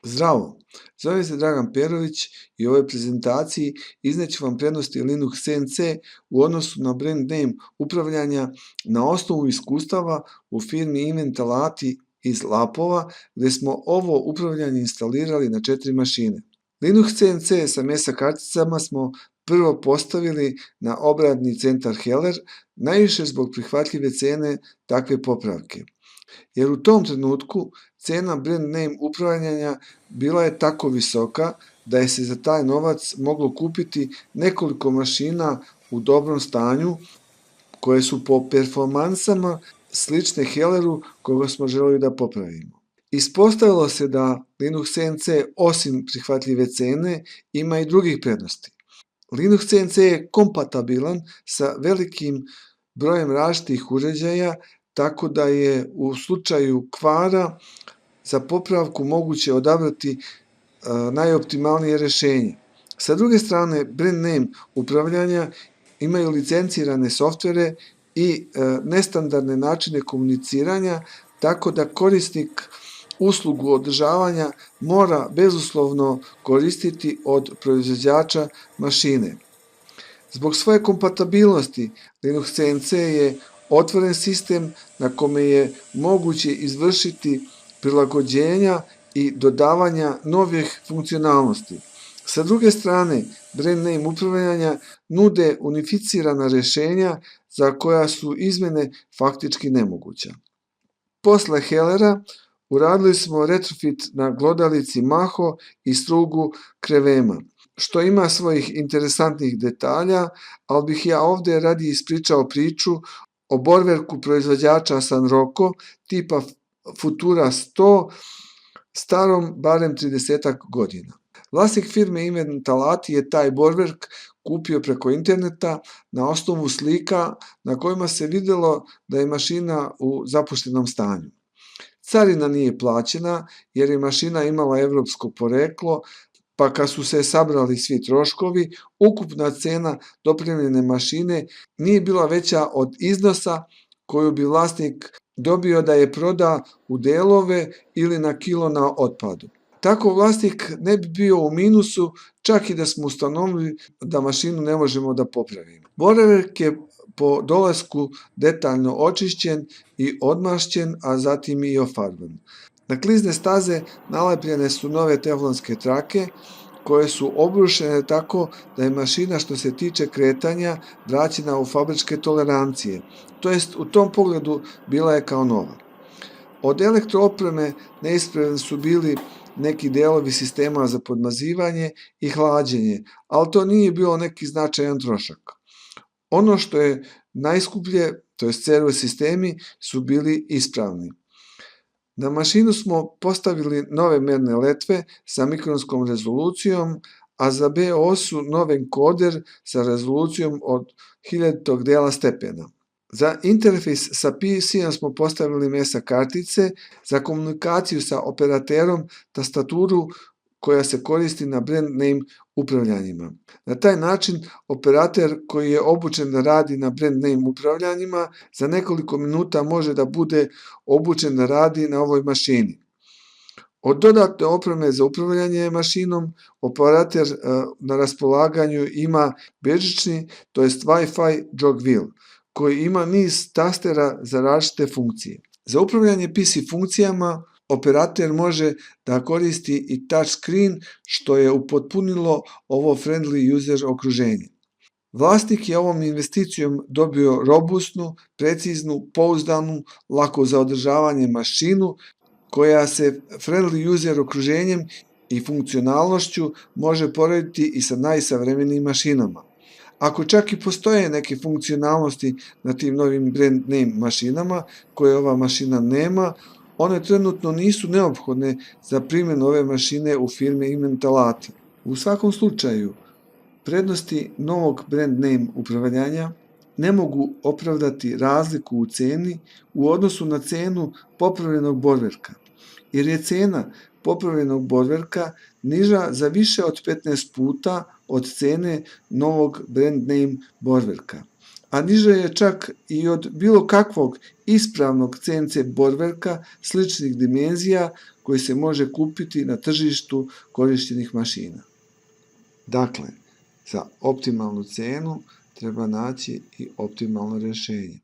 Zdravo, zovem se Dragan Perović i u ovoj prezentaciji izneću vam prednosti Linux CNC u odnosu na brand name upravljanja na osnovu iskustava u firmi Inventalati iz Lapova, gde smo ovo upravljanje instalirali na 4 mašine. Linux CNC sa mesa karticama smo prvo postavili na obradni centar Heller, najviše zbog prihvatljive cene takve popravke. Jer u tom trenutku cena brand name upravljanja bila je tako visoka da je se za taj novac moglo kupiti nekoliko mašina u dobrom stanju koje su po performansama slične Helleru koga smo želeli da popravimo. Ispostavilo se da Linux CNC osim prihvatljive cene ima i drugih prednosti. Linux CNC je kompatibilan sa velikim brojem različitih uređaja, tako da je u slučaju kvara za popravku moguće odabrati najoptimalnije rešenje. Sa druge strane, brand name upravljanja imaju licencirane softvere i nestandardne načine komuniciranja, tako da korisnik uslugu održavanja mora bezuslovno koristiti od proizvođača mašine. Zbog svoje kompatibilnosti, Linux CNC je otvoren sistem na kome je moguće izvršiti prilagođenja i dodavanja novih funkcionalnosti. Sa druge strane, brand name upravljanja nude unificirana rešenja za koja su izmene faktički nemoguća. Posle Hellera uradili smo retrofit na glodalici Maho i strugu Crevema, što ima svojih interesantnih detalja, ali bih ja ovde radi ispričao priču o borverku proizvođača Sanroko tipa Futura 100, starom barem 30 godina. Vlasnik firme Inventalati je taj borverk kupio preko interneta na osnovu slika na kojima se videlo da je mašina u zapuštenom stanju. Carina nije plaćena jer je mašina imala evropsko poreklo, pa kad su se sabrali svi troškovi, ukupna cena dopremljene mašine nije bila veća od iznosa koju bi vlasnik dobio da je proda u delove ili na kilo na otpadu. Tako vlasnik ne bi bio u minusu čak i da smo ustanovili da mašinu ne možemo da popravimo. Borverk je po dolasku detaljno očišćen i odmašćen, a zatim i ofarban. Na klizne staze nalepljene su nove teflonske trake koje su obrušene tako da je mašina što se tiče kretanja vraćena u fabričke tolerancije, to jest u tom pogledu bila je kao nova. Od elektroopreme neispravni su bili neki delovi sistema za podmazivanje i hlađenje, ali to nije bilo neki značajan trošak. Ono što je najskuplje, to jest servo sistemi, su bili ispravni. Na mašinu smo postavili nove merne letve sa mikronskom rezolucijom, a za B osu nov enkoder sa rezolucijom od 1000 dela stepena. Za interfejs sa PC-om smo postavili mesa kartice, za komunikaciju sa operaterom tastaturu koja se koristi na brand name upravljanjima. Na taj način operater koji je obučen da radi na brand name upravljanjima za nekoliko minuta može da bude obučen da radi na ovoj mašini. Od dodatne opreme za upravljanje mašinom, operater na raspolaganju ima bežični, to jest Wi-Fi jog wheel, koji ima niz tastera za različite funkcije. Za upravljanje PC funkcijama operater može da koristi i touch screen, što je upotpunilo ovo friendly user okruženje. Vlasnik je ovom investicijom dobio robustnu, preciznu, pouzdanu, lako za održavanje mašinu, koja se friendly user okruženjem i funkcionalnošću može porediti i sa najsavremenijim mašinama. Ako čak i postoje neke funkcionalnosti na tim novim brand name mašinama, koje ova mašina nema, one trenutno nisu neophodne za primjenu ove mašine u firmi Inventalati. U svakom slučaju, prednosti novog brand name upravljanja ne mogu opravdati razliku u ceni u odnosu na cenu popravljenog borverka, jer je cena popravljenog borverka niža za više od 15 puta od cene novog brand name borverka. a niže je čak i od bilo kakvog ispravnog CNC borverka sličnih dimenzija koji se može kupiti na tržištu korištenih mašina. Dakle, za optimalnu cenu treba naći i optimalno rješenje.